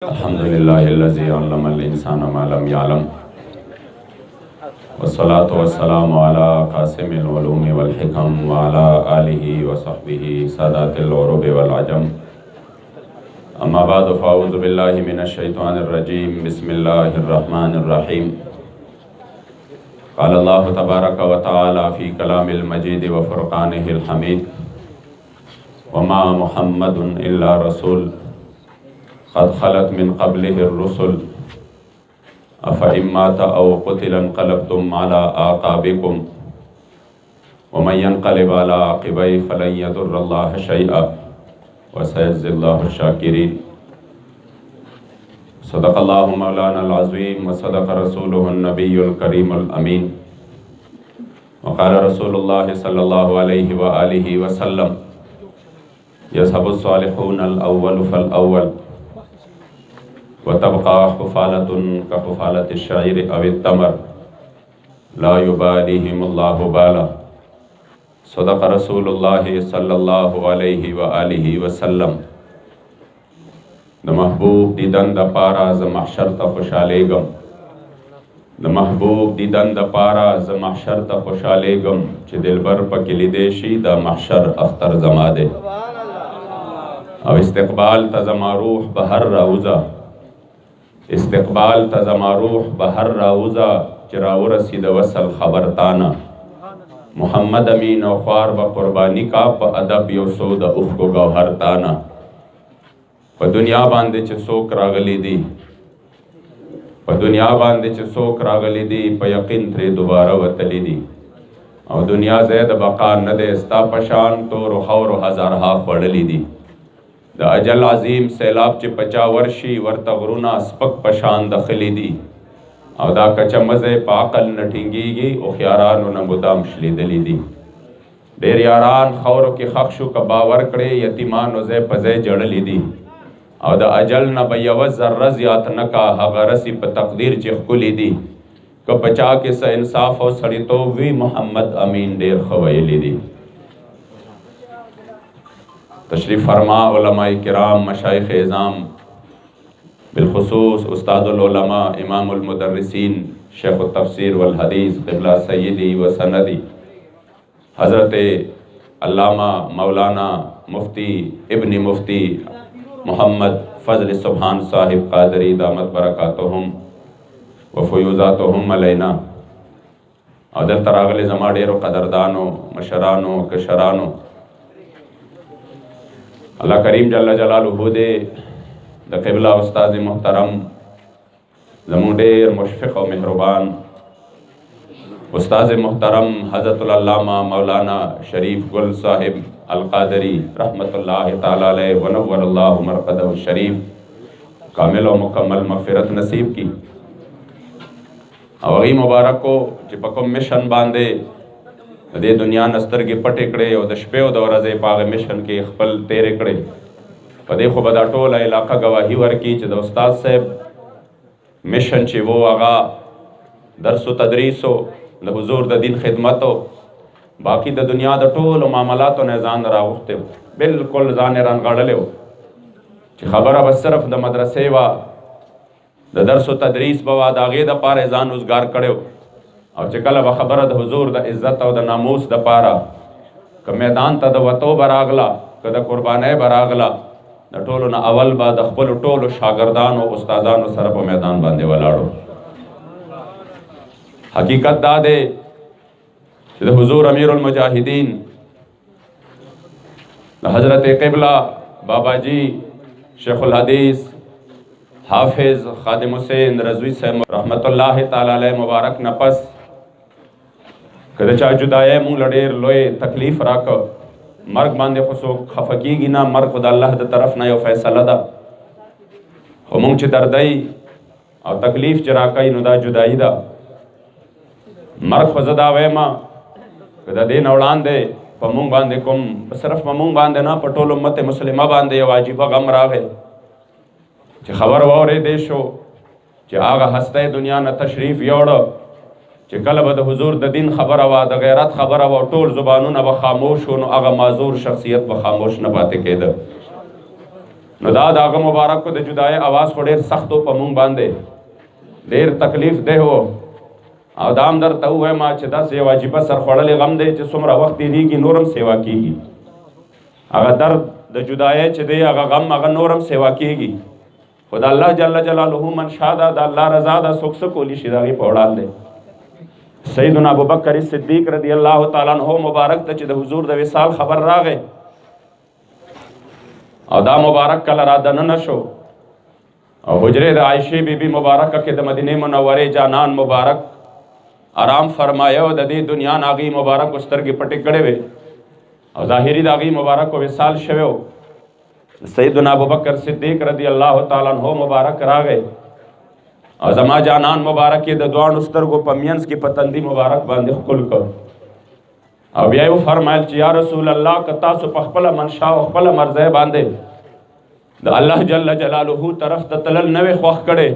अल्हम्दुलिल्लाहिल्लज़ी अल्लमा अल-इंसान मा लम यअलम वस्सलातु वस्सलामु अला क़ासिमिल उलूमी वल हिकम व अला आलिहि व सहबिहि सादातिल उरूब वल अजम। अम्मा बअद फ़अऊज़ु बिल्लाहि मिनश शैतानिर रजीम। बिस्मिल्लाहिर रहमानिर रहीम। क़ाल अल्लाहु तबारक व तआला फ़ी कलामिल मजीद व फ़ुरक़ानिहिल हमीद। व मा मुहम्मदुन इल्ला रसूल क़द ख़लत मिन क़ब्लिहिर रुसुल अफ़ इन माता औ क़ुतिला इंक़लबतुम अला आक़ाबिकुम व मन यन्क़लिब अला आक़िबैहि फ़लन यदुर्रल्लाह शैअन व सयजज़िल्लाहु शाकिरीन। सदक़ल्लाहु मौलानाल अज़ीम व सदक़ रसूलुहुन नबियुल करीमुल अमीन। व क़ाल रसूलुल्लाह सल्लल्लाहु अलैहि व आलिहि व सल्लम यज़हबुस सालिहूनल अव्वलु फ़ल अव्वल व तबक़ा हुफ़ालतुन का हुफ़ालतिश शाइरि अवित तमर ला युबालिहिमुल्लाहु बाला। सदक़ रसूलुल्लाह सल्लल्लाहु अलैहि व आलिहि व सल्लम। द महबूब दीदन द पारा ज़ महशर त खुशालेगम। द महबूब दीदन द पारा ज़ महशर त खुशालेगम च दिलबर पकिली देशी द महशर अख्तर जमादे। अब इस्तिक़बाल तज़मा रूह बहर रऊज़ा इस्तिक़बाल तज़मा रूह बहर रऊज़ा चिराउ रसीद वसल खबर ताना। मोहम्मद अमीन और ख्वार ब कुर्बानी का प अदब यो सोद उफ़ को गौहर ताना। प दुनिया बांदे च सोक रागली दी प दुनिया बांदे च सोक रागली दी प यकीन थे दोबारा वतली दी। और दुनिया ज़ैद बका न दे स्ता पशान तो रुखौर हज़ारहा पड़ली दी। द अजल अजीम सैलाब च 50 वर्षी वर्तगरुना स्पक पशान दखली दी। और दा कचा मज़े पाकल न ठिंगीगी उखयारान न मुदाम शली दली दी। डेर यारान खौर के खक्षु का बावर करे यतीमान उज़े पज़े जड़ली दी। और द अजल न बयवज़ ज़र्रज़ यात न का हगरसी प तकदीर चिखकुली दी। क पचा के स इंसाफ और सड़ी तो वी मोहम्मद अमीन डेर खवैली दी। तशरीफ़ फरमा उलमाए किराम मशाइख़ एज़ाम बिलखुसूस उस्तादुल उलमा इमामुल मुदर्रिसीन शेख़ुत तफ़सीर वल हदीस क़िबला सय्यदी व सनदी हज़रत अल्लामा मौलाना मुफ्ती इब्न मुफ्ती मोहम्मद फ़ज़ल सुब्हान साहिब क़ादरी दामत बरकातुहुम व फ़ुयूज़ातुहुम अलैना। और दर तरागल ज़मा डेरो क़दरदानो मशरानो कशरानो अल्लाह करीम जल्ल जलालुहु दे द क़िबला उस्ताद मोहतरम ज़मू डेर मुशफ़िक़ और मेहरबान उस्ताद मोहतरम हज़रतुल अल्लामा मौलाना शरीफ गुल साहिब अल क़ादरी रहमतुल्लाहि ताला अलैहि व नव्वरल्लाहु मरक़दहु शरीफ कामिल और मुकम्मल मग़फ़िरत नसीब की। और वही मुबारक को चिपकुम मिशन बांधे दे दुनिया नस्तर के पटे कड़े और दशपे और दौरज़े पाग मिशन के खपल तेरे कड़े पदे खो बदा टोला इलाका गवाही वर्की च द उस्ताद साहब मिशन चे वो आगा दरस व तदरीस हो द हुजूर द दिन खिदमत हो बाकी द दुनिया द टोल मामलात ने जान राउते बिल्कुल जाने रन गाड़ले हो च खबर अब सिर्फ द मदरसे वा द दरस व तदरीस बवा दागे द पारे जान उजगार कड़े और चिकल व खबर द हुजूर द इज़्ज़त और द नामूस द पारा क मैदान त द वतो बरागला क द कुर्बाने बरागला द टोलो न अवल बा द खपल टोलो शागिर्दान और उस्तादान और सरप मैदान बांधे वलाड़ो। हकीकत दादे द हुजूर अमीरुल मुजाहिदीन द हज़रत क़िबला बाबा जी शेखुल हदीस हाफिज़ खादिम हुसैन रज़वी साहब रहमतुल्लाहि ताला अलैहि मुबारक नफस कदे चा जुदाए मुँह लड़ेर लोए तकलीफ राक मर्ग बांधे खुशो खफकीगी ना मर्ग खुदा अल्लाह द तरफ ना यो फैसला दा हो मुँह च दर्दई और तकलीफ चराकई नुदा जुदाई दा मर्ग खुजदा वे माँ कदा दे नौलान दे पमुंग बांधे कुम सिर्फ पमुंग बांधे ना पटोल उम्मत मुस्लिमा बांधे वाजिबा गम रागे च खबर वोरे देशो च आगा हस्ते दुनिया न तशरीफ योड़ो च कल बद हुजूर द दिन खबर आवा द गैरत खबर आवा टोल जुबानों न ब खामोश हो न आगा माजूर शख्सियत ब खामोश न बातें केद نو دا داغه مبارک کو د جدای आवाज خو ډیر سختو په مونږ باندې ډیر تکلیف ده هو او دام در ته وای ما چې دا سی واجبہ سر خړلې غم دی چې څومره وخت دیږي نورم سیوا کیږي هغه درد د جدای چې دی هغه غم هغه نورم سیوا کیږي خدا الله جل جلاله من شاده د الله رضا د سوکس کولی شي دغه په وړاندې سیدنا ابوبکر صدیق رضی الله تعالی عنہ مبارک ته چې د حضور د وصال خبر راغې او دا مبارک کله را دننه شو او حجره د عائشه بیبي مبارکه کې د مدینه منوره جانان مبارک آرام فرمایو د دې دنیا ناغي مبارک سترګې پټې کړې وي او ظاهری داغي مبارک وصال شوو سیدنا ابوبکر صدیق رضی الله تعالی عنہ مبارک راغې او زما جانان مبارک د دوه سترګو په مینس کې پتندي مبارک باندې خپل کړ او بیا یې فرمایل چې یا رسول الله کتا سو په خپل منشا او خپل مرزه باندې د الله جل جلاله طرف ته تلل نوې خوښ کړي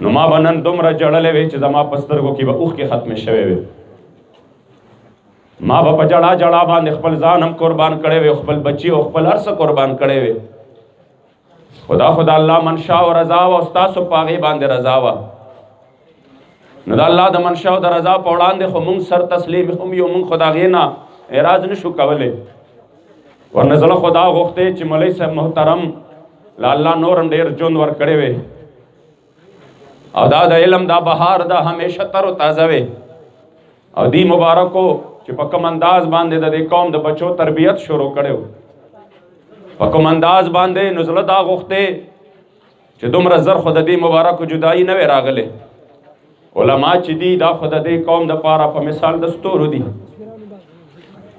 نو ما بنن دومره جړلې وي چې زما پسترګو کې به اوخ کې ختم شوي وي ما په جړا جړا باندې خپل ځان هم قربان کړي وي خپل بچي او خپل ارس قربان کړي وي خدا الله منشا او رضا او استاد پاغي باندې رضا وا نو دا الله د منشا او د رضا په وړاندې خو مونږ سر تسلیم هم یو مونږ خدا غینا اعراض نشو کولای ورنزل خدا غوښته چې مولوی صاحب محترم لا الله نورم ډیر جون ور کړي وي او دا د علم دا بهار دا همیشه تر تازه وي او دی مبارکو چې په کوم انداز باندې د قوم د بچو تربیت شروع کړو په کوم انداز باندې نزله دا غوښته چې دومره زر خود دې مبارک جدائی نه راغله علما چې دی دا خود دې قوم د پاره په مثال د ستورو دي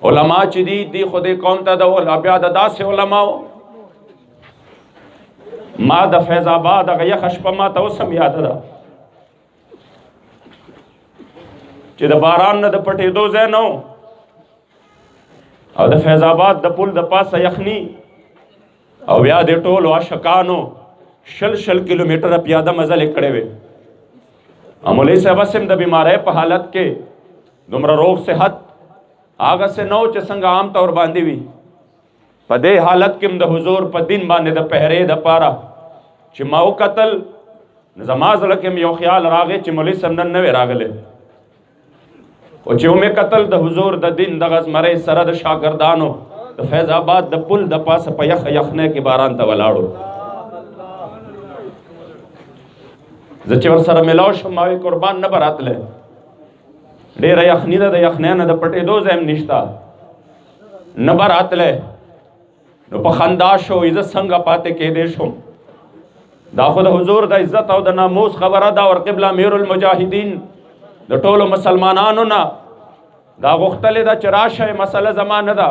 علما چې دی خود قوم ته د ول بیا د داسې علما ما د فیض آباد هغه خش په ما ته اوسم یاد ده چې د باران نه د پټېدو ځای نه او د فیض آباد د پل د پاسه یخني او بیا د ټولو عاشقانو شل کیلومتره پیاده مزل کړي وي مولوی صاحب سم د بیماری په حالت کې دومره روغ صحت هغه سے نو چې څنګه عام طور باندې وي په دې حالت کې د حضور په دین باندې د پهرې د پاره چې ما او قتل نماز لکه یو خیال راغی چې مولوی صاحب نن نه راغله او چې مې قتل د حضور د دین د غزمره سره د شاګردانو د فیض آباد د پل د پاسه په یخنه کې باران ته ولاړو زه چې ور سره ملاو شم ما قربان نه براتله ډېر یخنی ده د یخنه نه د پټېدو ځم نشتا نه براتله نو په خندا شو عزت څنګه پاتې کې دې شم دا خو د حضور د عزت او د ناموس خبره دا ور قبله امیر المجاهدین د ټولو مسلمانانو نه دا غختله دا چراشه مسله زمانه ده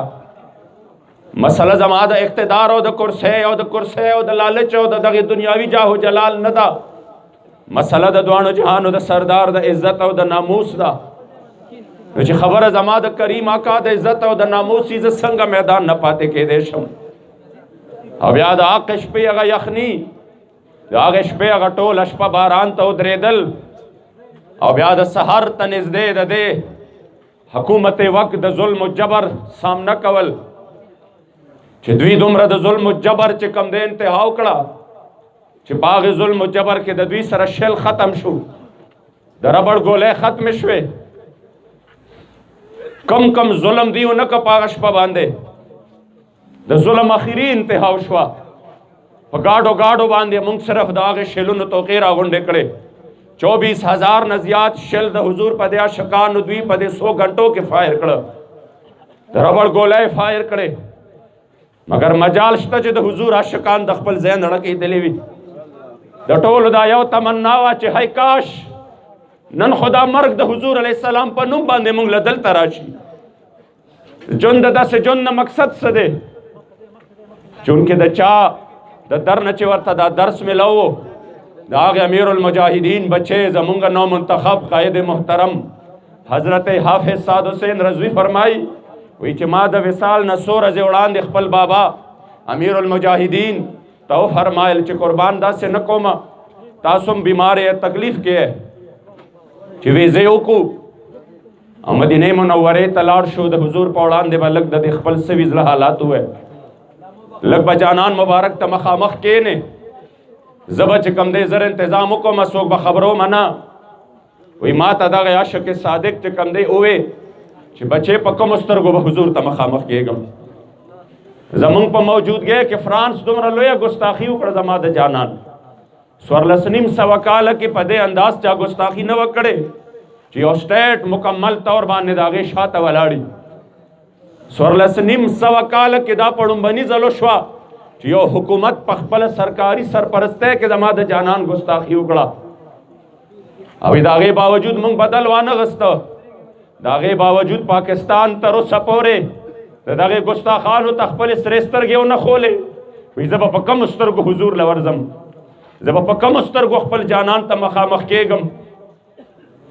مسله زما د اقتدار او د کرسی او د لالچ او د دغه دنیاوی جاه او جلال نه ده مسله د دوانو جهانو د سردار د عزت او د ناموس ده چې خبره زما د کریم آقا د عزت او د ناموس عزت څنګه میدان نه پاتې کې دې شم او بیا د آقش په هغه یخنی د آقش په هغه ټول شپه باران ته درېدل او بیا د سحر ته نږدې د دې حکومت وقت د ظلم او جبر سامنا کول چې دوی دومره د ظلم او جبر چې کم د انتها وکړه چې باغ ظلم او جبر کې د دوی سره شل ختم شو د ربړ ګولې ختم شوه کم ظلم دیو نه کا پاغش په باندې د ظلم اخیری انتها شو په گاډو باندې موږ صرف داغه شلونو توقیر اغونډه کړي 24,000 نه زیات شل د حضور په دیا شکان دوی په 100 غنټو کې فایر کړه د ربړ ګولې فایر کړي مگر مجال شته چې د حضور عاشقان د خپل ځای نړکې دلی وي د ټولو دا یو تمنا وا چې هاي کاش نن خدا مرګ د حضور علی السلام په نوم باندې موږ لدل تراشي جون داسې جون مقصد څه دی چونکه د چا د درن چې ورته دا درس ملو دا هغه امیر المجاهدین بچي زمونږ نو منتخب قائد محترم حضرت حافظ سعد حسین رضوی فرمای وی چې ما د وصال نه سور از وړاندې خپل بابا امیر المجاهدین تو فرمایل چې قربان داسې نه کوم تاسو بیمار تکلیف کې چې وی زه وکړو مدینه منوره ته لاړ شو د حضور په وړاندې بلک د خپل سوي زله حالات وې لگ بجانان مبارک تا مخامخ کینے زبا چکم دے زر انتظامو کو مسوک بخبرو منا وی ما تا دا غی عاشق صادق چکم دے اوے چی بچے پکم استرگو بحضور تا مخامخ کیے گم زمان پا موجود گئے کہ فرانس دمرا لویا گستاخی اکڑ زما دا جانان سورلسنیم سوکالا کی پدے انداز چا گستاخی نہ وکڑے چی او سٹیٹ مکمل طور بانے داغے شاتا ولاڑی سورلسنیم سوکالا کی دا پڑھن بنی زلو شوا چی او حکومت پخپل سرکاری سرپرستے کے زما دا جانان گستاخی اکڑا اوی داغے باوجود منگ بدل وانا غستا داغے باوجود پاکستان ترو سپورے داغے گستاخانو تخپل سریستر گیو نہ کھولے وی زبا پا کم استرگو حضور لورزم زبا پا کم استرگو خپل جانان تا مخامخ کیگم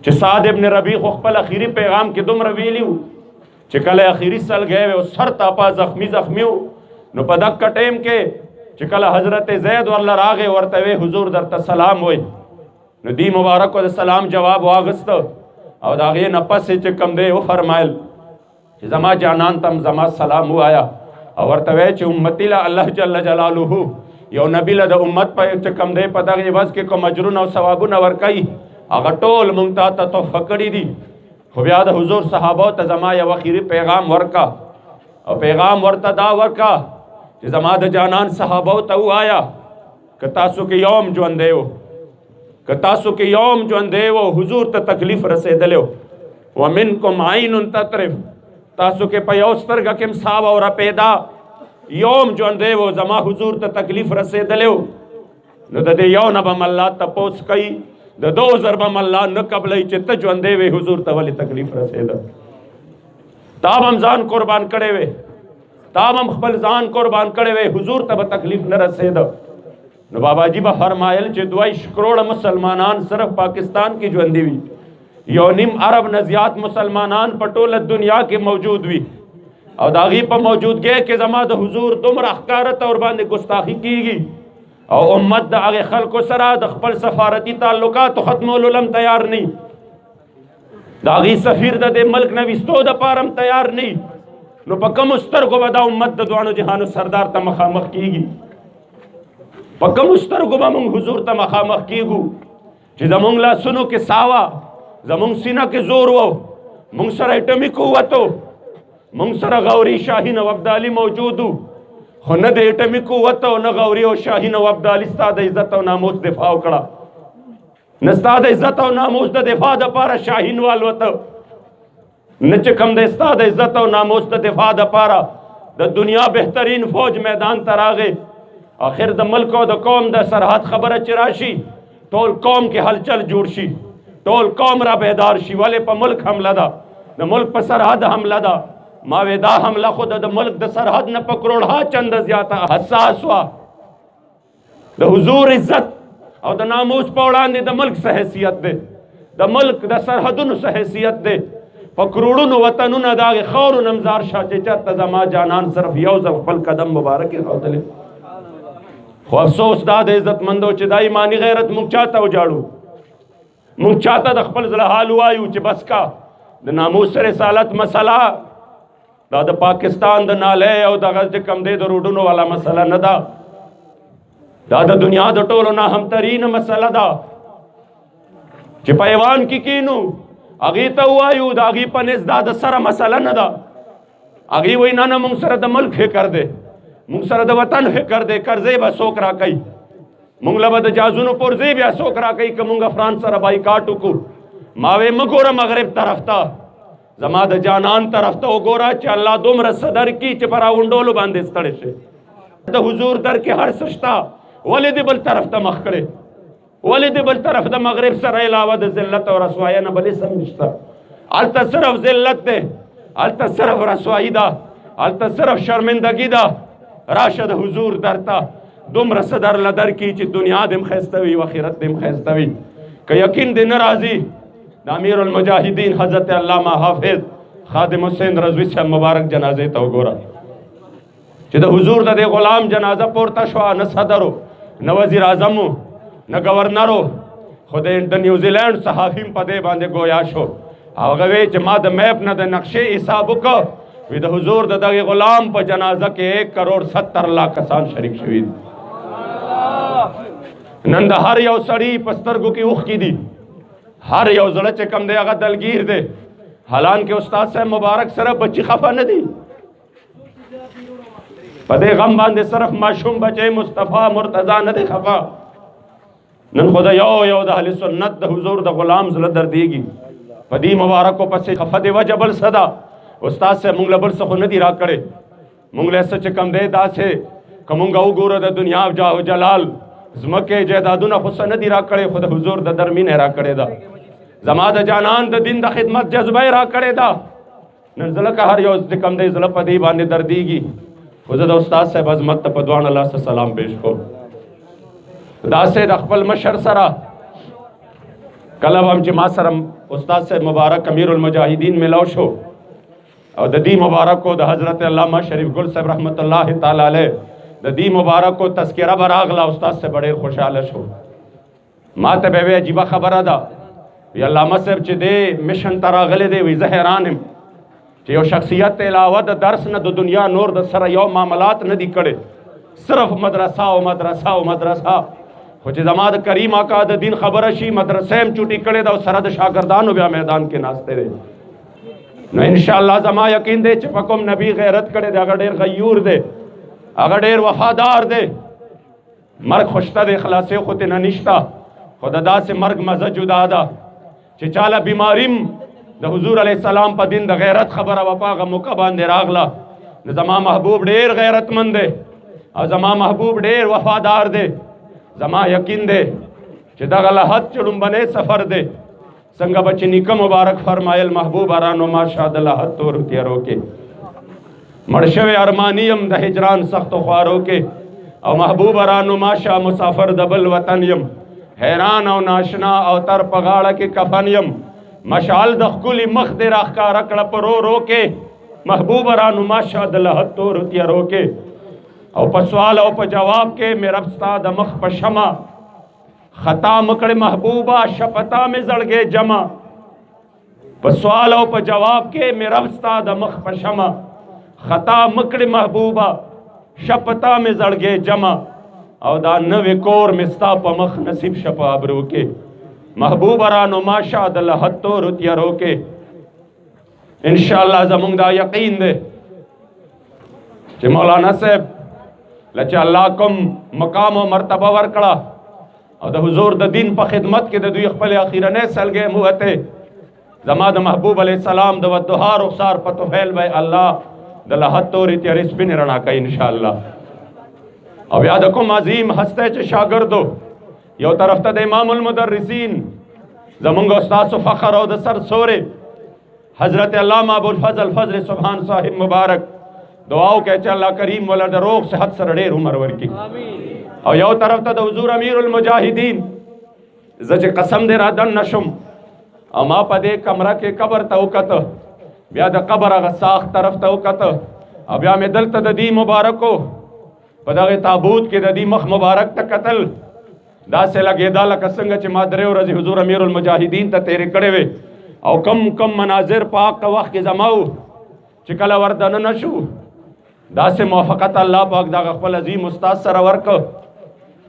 چی سعد ابن ربیع خپل اخیری پیغام کی دم رویلیو چی کل اخیری سل گئے وے سر تاپا زخمیو نو پا دک ٹیم کے چی کل حضرت زید ورلہ راغے ورطوے حضور در تا سلام ہوئے نو دی مبارک و دا سلام جواب واغست او داغے نپس سے چکم دے او فرمائل چی زما جانان تم زما سلام ہو آیا او ورطوے چی امتی لا اللہ جل جلالوہو یو نبی لدہ امت پا چکم دے پا داغی وز کے کو مجرون او ثوابو نورکائی آگا ٹول منگتا تا تو فکڑی دی خوبیاد حضور صحابہ تا زما یا وخیری پیغام ورکا او پیغام ورتا دا ورکا چی زما دا جانان صحابہ تا او آیا کتاسو کے یوم جو اندے ہو کتاسو کے یوم جو اندے ہو حضور تا تکلیف رسے دلے ہو ومنکم عین تطرف تاسو کے پیوستر گا کم صحابہ اور پیدا یوم جو اندے وہ زما حضور تا تکلیف رسے دلیو نو دا دے یو نبم اللہ تا پوس کئی دا دو ضربم اللہ نقبلی چتا جو اندے وے حضور تا ولی تکلیف رسے دا تاب ہم زان قربان کڑے وے تاب ہم خبل زان قربان کڑے وے حضور تا با تکلیف نہ رسے دا نو بابا جی با فرمائل چے دوائش کروڑ مسلمانان صرف پاکستان کی جو اندی وی یو نیم عرب نزیات مسلمانان پٹولت دنیا کے موجود وی او داغی پا موجود گئے کہ زما دا حضور دم رخکارت اور باندے گستاخی کی گی او امت دا آگے خلق و سرا دا خپل سفارتی تعلقات ختم العلم تیار نہیں داغی سفیر دا دے ملک نویستو دا پارم تیار نہیں نو پا کم استر کو بدا امت دا دوانو جہانو سردار تا مخامخ کی گی پا کم استر کو با منگ حضور تا مخامخ کی گو چی زمونگ لا سنو کے ساوا زمونگ سینہ کے زور وو منگ سر ایٹمی قوتو منگ سر غوری شاہین و عبدالی موجودو خو ند ایٹمی قوتو نا غوری و شاہین و عبدالی استاد عزت و ناموس دفاع کڑا نستاد عزت و ناموس دا دفاع دا پارا شاہین والوتا نچکم دا استاد عزت و ناموس دا دفاع دا پارا دا دنیا بہترین فوج میدان تراغے آخر دا ملک و دا قوم دا سرحد خبر چراشی تول قوم کے ہلچل جوڑشی تول قوم را بیدار شی والے پا ملک حملہ دا ملک پا سرحد حملہ دا ماوے دا حملہ خود دا ملک دا سرحد نہ پکروڑ ہا چند زیادہ حساس وا دا حضور عزت اور دا ناموس پوڑان دے دا ملک سے حیثیت دے دا ملک دا سرحدن سے حیثیت دے پکروڑن وطنن دا خور نمزار شاہ چچت زما جانان صرف یوزف پل قدم مبارک خودلے خو افسوس دا دا عزت مندو چی دا ایمانی غیرت منگ چاہتا ہو جاڑو منگ چاہتا دا خپل ظلحالو آئیو چی بس کا دا ناموس رسالت مسئلہ دا دا پاکستان دا نالے او دا غزد کم دے دا روڈنو والا مسئلہ ندا دا دا دنیا دا ٹولو نا ہم ترین مسئلہ دا چی پیوان کی کینو اگی تا ہوایو دا اگی پنیز دا دا سر مسئلہ ندا اگی وی نانا منگ سر دا ملک ہے کر دے منگ سر دا وطن ہے کر دے کرزے با سوک را کئی منگ لبا دا جازونو پرزے بیا سوک را کئی کہ منگا فرانس سر بائی کاٹو کو ماوے مگورا مغرب طرف تا زما دا جانان طرف تا گورا چا اللہ دوم صدر کی چا پرا انڈولو باندے ستڑے شے دا حضور در کے ہر سشتا ولی دی بل طرف تا مخکڑے ولی دی بل طرف دا مغرب سر علاوہ دا ذلت اور رسوائی نا بلی سمجھتا آلتا صرف ذلت دے آلتا صرف رسوائی دا آلتا صرف شرمندگی دا راشد حضور در تا دوم صدر لدر کی چی دنیا دم خیستوی و خیرت دم خیستوی کہ یقین دے نرازی امیر المجاہدین حضرت علامہ حافظ خادم حسین رضوی سے مبارک جنازے تو گورا چیدہ حضور دا دے غلام جنازہ پورتا شوا نہ صدرو نہ وزیر اعظمو نہ گورنرو خود نیوزی لینڈ صحافیم پا دے باندے گویا شو آگوے چی ما دا میپ نہ دا نقشے حسابو کو وی د حضور د دغه غلام په جنازه کې 1 کروڑ 70 لاکھ کسان شریک شوي دي. نن د هر یو سړي په سترګو کې اوښکې دي، هر یو زړه چې کم دی هغه دلګیر دی. حالان کې استاد صاحب مبارک سره بچی خفه نه دي، په دې غم باندې صرف ماشوم بچی مصطفی مرتضی نه دی خفه. نن خو د یو د اهل سنت د حضور د غلام زړه دردېږي. په دې مبارکو پسې خفه دی وجه بل څه ده؟ استاد صاحب مونږ له بل څه خو نه دي راکړی، مونږ له څه چې کم دی داسې که مونږ وګوره د دنیا جاه و جلال ځمکې جایدادونه خو څه نه دي راکړی، خو د حضور د در مینه راکړې ده. زما د جانان د دین د خدمت جذبه یې راکړې ده. نن زه لکه هر یو چې کم دی زړه په دې باندې دردېږي، خو زه د استاد صاحب عظمت ته په دواړه لاسه سلام پیش کوم. داسې د خپل مشر سره کله هم چې ما سره استاد صاحب مبارک امیر المجاهدین ملاو شو او د دې مبارکو د حضرت علامه شریف ګل صاحب رحمت الله تعالی علیه د دې مبارکو تذکرہ براغله، استاد صاحب ډېر خوشاله شو. ما ته به عجیبه خبره ده، وی علامه صاحب چې دې مشن ته راغلی دی، وی زه حیران یم چې یو شخصیت علاوه د درس نه د دنیا نور د سره یو معاملات نه دي کړي، صرف مدرسه او مدرسه او مدرسه. خو چې زما د کریم آقا د دین خبره شي مدرسه هم چوټي کړې ده او سره د شاګردانو بیا میدان کې ناسته دی. نو انشاءالله زما یقین دی چې په کوم نبی غیرت کړی دی هغه ډېر غیور دی، هغه ډېر وفادار دی. مرګ خوشته دی، خلاصې خو ترې نه نشته، خو د داسې مرګ مزه جدا ده چې چاله بیماریم د حضور علیه السلام په دین د غیرت خبره وه په هغه موقع باندې راغله. نو زما محبوب ډېر غیرتمند دی او زما محبوب ډېر وفادار دی. زما یقین دی چې دغه لحد چې لومبنی سفر دی څنګه به چې نیکه مبارک فرمایل محبوب ارانو ماشا د لحد تورو تیارو کې مړ شوی ارمانی یم د هجران سختو خوارو کې او محبوب ارانو ماشا مسافر د بل وطن یم حیران او ناشنا او تر په غاړه کې کفن یم مشعل د ښکلي مخ دې راښکاره کړه په رو رو کې محبوب ارانو ماشا د لحد تورو تیارو کې او په سوال او په جواب کې مې رب ستا د مخ په شمع خطا مکړې محبوبه شپتا مې زړګې جمع په سوال او په جواب کې مې رب ستا د مخ په شمع خطا مکړې محبوبه شپتا مې زړګې جمع او دا نوې کور مې ستا په مخ نصیب شپه ابرو کې محبوب رانو ماشا د لحد تورو تیارو کې انشاءالله زمونږ دا یقین دی چې مولانا صاحب لچ الله کوم مقام او مرتبه ورکړه او د حضور د دین په خدمت کې د دوی خپل اخیرنې سلګې موته زما د محبوب علیه السلام د ودها رخسار په توفیل به الله د لحد تورې تیارې سپینې رڼا کوي انشاءالله. او یاد کوم عظیم هسته چې شاګردو یو طرف ته د امام المدرسین زمونږ استاد فخر او د سر سورې حضرت علامه ابوالفضل فضل سبحان صاحب مبارک دعاو کې چې الله کریم ولا د روغ صحت سره ډېر عمر ورکړي. او یو طرف ته د حضور امیر المجاهدین زه چې قسم دې را دن نشم او ما په دې کمره کې قبر ته وکته بیا د قبر هغه ساخ طرف ته وکته او بیا مې دلته د دې مبارکو په دغه تابوت کې د دې مخ مبارک ته کتل داسې لګېدا لکه څنګه چې ما درې ورځې حضور امیر المجاهدین ته تېرې کړې وې او کم مناظر په هغه وخت کې زما و چې کله وردنه نه شو داسې موافقت الله پاک دغه خپل عظیم استاد سره ورکړ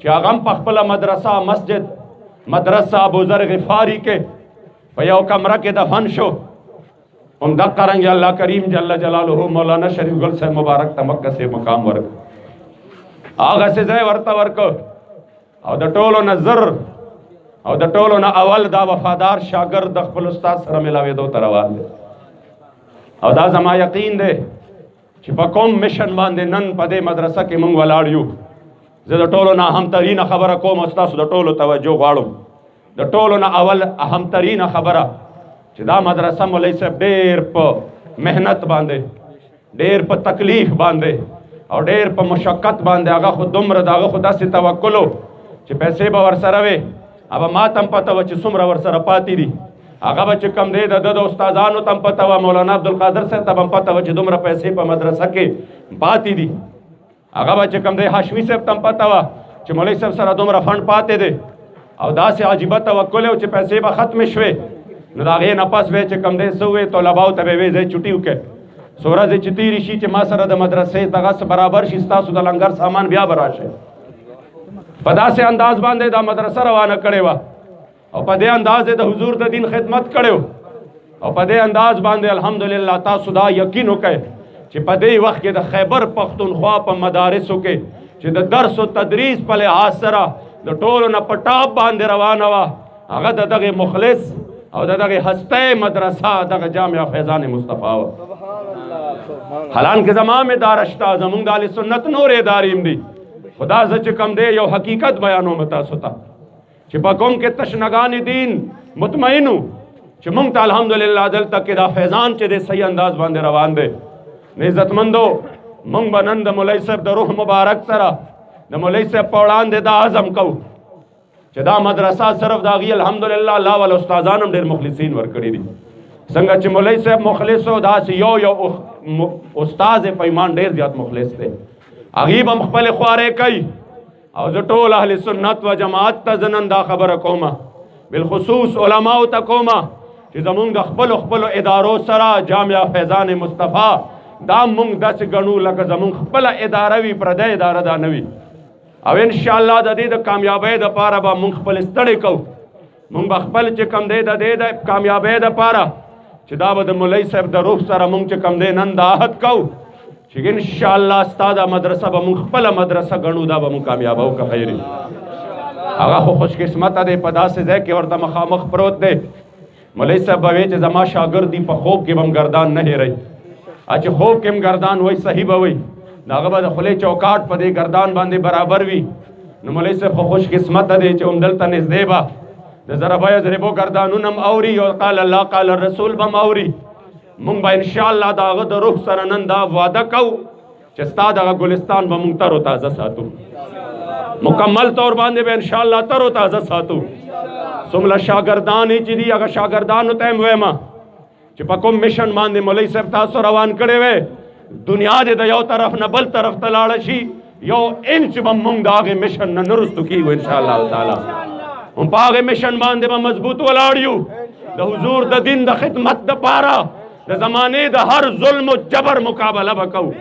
چې هغه هم په خپله مدرسه مسجد مدرسه ابوذر غفاري کې په یو کمره کې دفن شو. همدغه رنګ الله کریم جل جلاله مولانا شریف ګل صاحب مبارک ته مکه سے مقام ورکړ هغه څه ځای ورته ورکړ او د ټولو نه زر او د ټولو نه اول دا وفادار شاګرد د خپل استاد سره ملاوېدو ته روان دی. او دا زما یقین دی چې په کوم مشن باندې نن په دې مدرسه کې مونږ ولاړ یو زه د ټولو نه اهمترینه خبره کوم او ستاسو د ټولو توجه غواړم. د ټولو نه اول اهمترینه خبره چې دا مدرسه مولوي صاحب ډېر په محنت باندې ډېر په تکلیف باندې او ډېر په مشقت باندې هغه خو دومره د هغه خو داسې توکل و چې پیسې به ورسره وې ابه ما ته هم پته وه چې څومره ورسره پاتې دي هغه به چې کم دی د ده د استادانو ته هم پته وه مولانا عبدالقادر صاحب ته به هم پته وه چې دومره پیسې په مدرسه کې پاتې دي هغه به چې کم دی هاشمي صاحب ته هم پته وه چې مولوي صاحب سره دومره فنډ پاتې دی او داسې عجیبه توکل و چې پیسې به ختمې شوې نو د هغې نه پس به چې کم دی څه ووې طلباو ته به یې وې ځای چوټي وکړې سورځ چې تیری شي چې ما سره د مدرسې دغه برابر شي ستاسو د لنګر سامان بیا براشه په داسې انداز باندې دا مدرسه روانه کړې وه او په دې انداز د حضور د دین خدمت کړو او په دې انداز باندې الحمدلله تاسو دا یقین وکړئ چې په دې وخت کې د خیبر پختونخوا په مدارسو کې چې د درس او تدریس په لحاظ سره د ټولو نه په ټاپ باندې روانه وه هغه د دغه مخلص او د دغه هسته مدرسه دغه جامعه فیضان مصطفی وه حالانکه زما مې اداره شته زمونږ د اهل سنت نور ادارې هم دي خدا زه چې کم دی یو حقیقت بیانوم تاسو ته چې په کوم کې تشنګان دین مطمئنو چې مونږ ته الحمدلله دلته کې دا فیضان چې د صحیح انداز باندې روان دی عزتمندو مونږ به نن د مولوي صاحب د روح مبارک سره د مولوي صاحب په وړاندې دا عزم کوو چې دا مدرسه صرف د هغې الحمدلله الله ول استادان هم ډېر مخلصین ورکړي دي څنګه چې مولوي صاحب مخلص و داسې یو استاد په ایمان ډېر زیات مخلص دی هغې به هم خپلې خوارې کوي او زه ټول اهل سنت و جماعت ته زه نن دا خبره کومه بالخصوص علماو ته کومه چې زمونږ د خپلو ادارو سره جامعه فیضان مصطفی دا مونږ داسې ګڼو لکه زمونږ خپله اداره وي پردی اداره دا نه وي او انشاءالله د دې د کامیابۍ دپاره به مونږ خپل ستړی کوو مونږ به خپل چې کم دی د دې د کامیابۍ دپاره چې دا به د مولوي صاحب د روح سره مونږ چې کم دی نن دا عهد کوو چې انشاءالله ستا دا مدرسه به مونږ خپله مدرسه ګڼو دا به مونږ کامیابو که خیر هغه خو خوش قسمته دی په داسې ځای کې ورته مخامخ پروت دی مولوي صاحب به وایي چې زما شاګرد دي په خوب کې به هم ګردان نه هېروي چې خوب کې هم ګردان وایي صحیح به وایي د هغه به د خولې چوکاټ په دې ګردان باندې برابر وي نو مولوي صاحب خو خوش قسمته دی چې همدلته نږدې به د ضربه یضربو ګردانونه هم اوري او قال الله قال الرسول به هم اوري مونږ به انشاءالله د هغه د روح سره نن دا وعده کوو چې ستا دغه ګلستان به مونږ تر و تازه ساتو مکمل طور باندې به انشاءالله تر و تازه ساتو څومره شاګردان چې دي هغه شاګردانو ته هم وایم چې په کوم مشن باندې مولوي صاحب تاسو روان کړی وی دنیا دې د یو طرف نه بل طرف ته لاړه شي یو انچ به مونږ د هغې مشن نه نه رستو کېږو انشاءالله تعالی هم په هغې مشن باندې به مضبوط ولاړ یو د حضور د دین د خدمت دپاره د زمانې د هر ظلم و جبر مقابله به کوو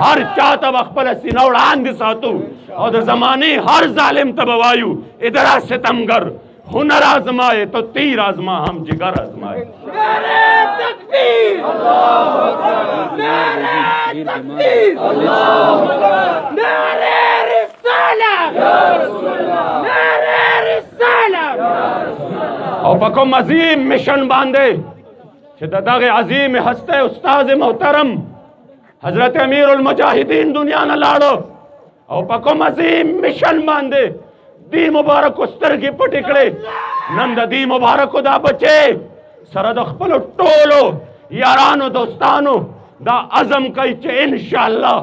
هر چا ته به خپله سینه وړاندې ساتو او د زمانې هر ظالم ته به وایو ادرا ستمگر हुनर आजमाए तो तीर आजमा हम जिगर आजमाए नारे तकबीर अल्लाहू अकबर नारे तकबीर अल्लाहू अकबर नारे रिसालत या रसूल अल्लाह नारे रिसालत या रसूल अल्लाह او پکم عظیم مشن باندې چې دغه عظیم هسته استاد محترم حضرت امیر المجاهدین دنیا نه لاړو او پکم عظیم مشن باندې دی مبارک سترګې پټې کړې نن د دی مبارک دا بچې سره د خپلو ټولو یارانو دوستانو دا عزم کوي چې انشاءالله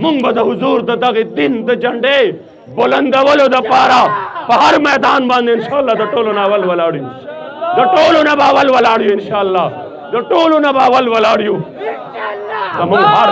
مونږ به د حضور د دغه دین د جنډې بلندولو دپاره په هر میدان باندې انشاءالله د ټولو نه اول ولاړ یو د ټولو نه به اول ولاړ یو انشاءالله د ټولو نه به اول ولاړ یو زمونږ هر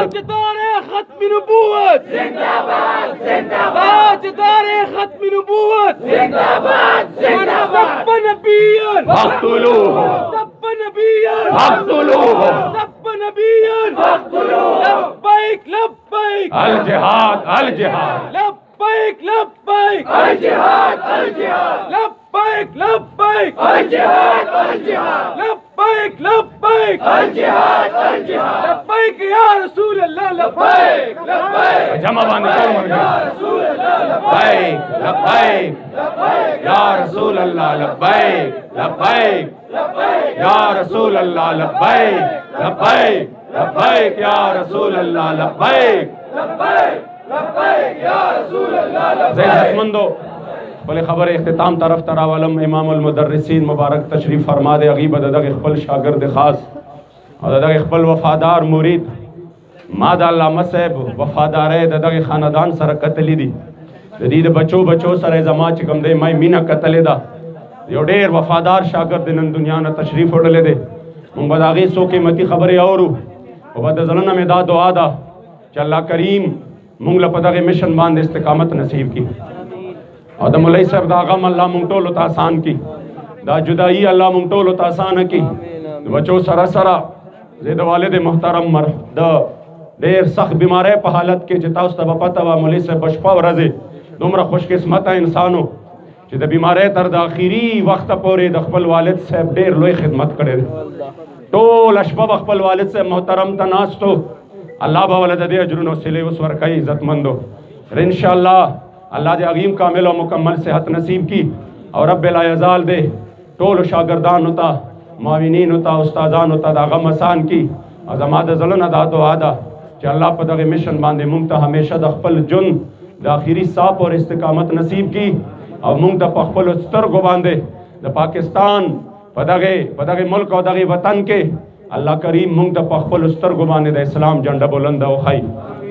ختم نبوت زنداباد زنداباد تاريخ ختم نبوت زنداباد زنداباد سب نبيا فاقتلوه سب نبيا فاقتلوه سب نبيا فاقتلوه لبيك لبيك الجهاد الجهاد لبيك لبيك الجهاد الجهاد لبيك لبيك الجهاد الجهاد لبيك لبيك الجهاد الجهاد لبيك يا رسول الله لبيك لبيك جمع باندې يا رسول الله لبيك لبيك لبيك يا رسول الله لبيك لبيك لبيك يا رسول الله لبيك لبيك لبيك يا رسول الله لبيك لبيك لبيك يا رسول الله لبيك مندو خپل خبر اختتام طرف ته راولم امام المدرسین مبارک تشریف فرما دی هغې به د دغې خپل شاګرد خاص او د دغې خپل وفادار مرید ما د علامه صاحب وفادارۍ د دغې خاندان سره کتلي دي د دې د بچو بچو سره زما چې کوم دی ما مینه کتلې ده یو ډېر وفادار شاګرد نن دنیا نه تشریف وړلی دی موږ به د هغې څو قیمتي خبرې اورو او به د زړه نه مې دا دعا ده چې الله کریم موږ له په دغې مشن باندې استقامت نصیب کړي او د مولوي صاحب دا غم الله مونږ ټولو ته آسان کړي دا جدایي الله مونږ ټولو ته آسانه کړي د بچو سره سره زه د والد محترم د ډېر سخت بیماری په حالت کې چې تاسو ته به پته وه مولوي صاحب په شپه ورځې دومره خوش قسمته انسانو چې د بیماری تر د آخري وخته پورې د خپل والد صاحب ډېر لوی خدمت کړی دی ټوله شپه به خپل والد صاحب محترم ته ناست و الله به ولې د دې اجرونو صلې اوس ورکوي عزتمندو انشاءالله الله دې عظیم کامل او مکمل صحت نصیب کی او رب لا یزال دې ټولو شاګردانو ته معاونینو ته استادانو ته دا غم آسان کی او زما د زړه نه دا دعا ده چې الله په دغه مشن باندې مونږ ته همیشه د خپل ژوند د آخري صاف او استقامت نصیب کی او مونږ ته په خپلو سترګو باندې د پاکستان په دغه ملک او دغه وطن کې الله کریم مونږ ته په خپلو سترګو باندې د اسلام جنډه بلنده وښایي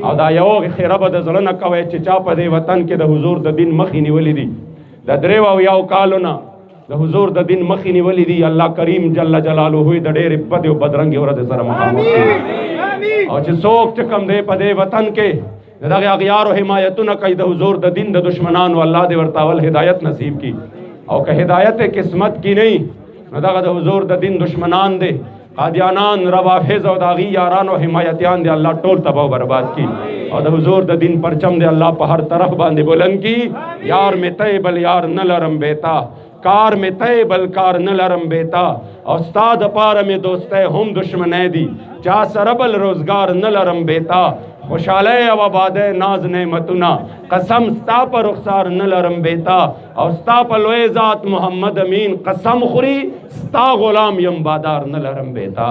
او دا یو خیره به د زړه نه کوئ چې چا په دې وطن کې د حضور د دین مخې نیولې دي د 3 او یو کالو نه د حضور د دین مخې نیولې دي الله کریم جل جلاله د ډېرې بدې او بدرنګې ورځې سره مخامخ کړي او چې څوک چې کوم دی په دې وطن کې د دغه اغیارو حمایتونه کوي د حضور د دین د دشمنانو الله دې ورته اول هدایت نصیب کړي او که هدایت قسمت کی نه نو دغه د حضور د دین دشمنان دی قادیانان روافض او داغي یاران او حمایتیان دی الله ټول تباہ و برباد کی او د حضور د دین پرچم دی الله په هر طرف باندې بلند کی یار می ته بل یار نه لرم بیتا کار می ته بل کار نه لرم بیتا او استاد پار می دوسته هم دشمنه دی چا سره بل روزگار نه لرم بیتا خوشاله او آباده ناز نعمتونه قسم ستا پر رخسار نه لرم بیتا او ستا په لوی ذات محمد امین قسم خوري ستا غلام یم بادار نه لرم بیتا